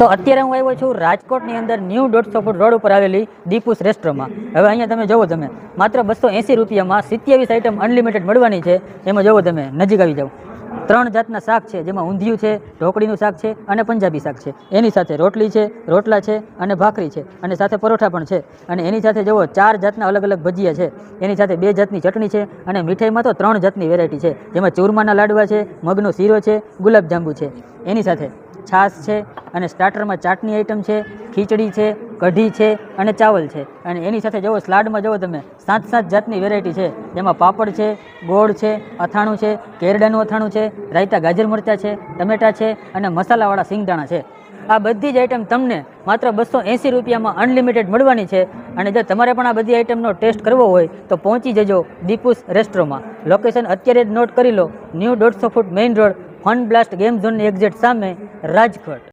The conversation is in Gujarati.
તો અત્યારે હું આવ્યો છું રાજકોટની અંદર ન્યૂ 150 ફૂટ રોડ ઉપર આવેલી દીપુસ રેસ્ટોરન્ટમાં. હવે અહીંયા તમે જોવો, તમે માત્ર 280 રૂપિયામાં 27 આઈટમ અનલિમિટેડ મળવાની છે. એમાં જોવો, તમે નજીક આવી જાઓ. 3 જાતના શાક છે, જેમાં ઊંધિયું છે, ઢોકળીનું શાક છે અને પંજાબી શાક છે. એની સાથે રોટલી છે, રોટલા છે અને ભાખરી છે, અને સાથે પરોઠા પણ છે. અને એની સાથે જુઓ 4 જાતના અલગ અલગ ભજીયા છે. એની સાથે 2 જાતની ચટણી છે, અને મીઠાઈમાં તો 3 જાતની વેરાયટી છે, જેમાં ચૂરમાના લાડવા છે, મગનો શીરો છે, ગુલાબજાંબુ છે. એની સાથે છાશ છે, અને સ્ટાર્ટરમાં ચાટની આઈટમ છે, ખીચડી છે, કઢી છે અને ચાવલ છે. અને એની સાથે જુઓ, સ્લાડમાં જુઓ તમે 7 જાતની વેરાયટી છે, જેમાં પાપડ છે, ગોળ છે, અથાણું છે, કેરડાનું અથાણું છે, રાયતા ગાજર મરચાં છે, ટમેટા છે અને મસાલાવાળા સિંગદાણા છે. આ બધી જ આઈટમ તમને માત્ર 280 રૂપિયામાં અનલિમિટેડ મળવાની છે. અને જો તમારે પણ આ બધી આઈટમનો ટેસ્ટ કરવો હોય તો પહોંચી જજો દીપુસ રેસ્ટોરન્ટમાં. લોકેશન અત્યારે જ નોટ કરી લો, new 150 foot main road, fun blast game ઝોનની એક્ઝેક્ટ સામે, રાજકોટ.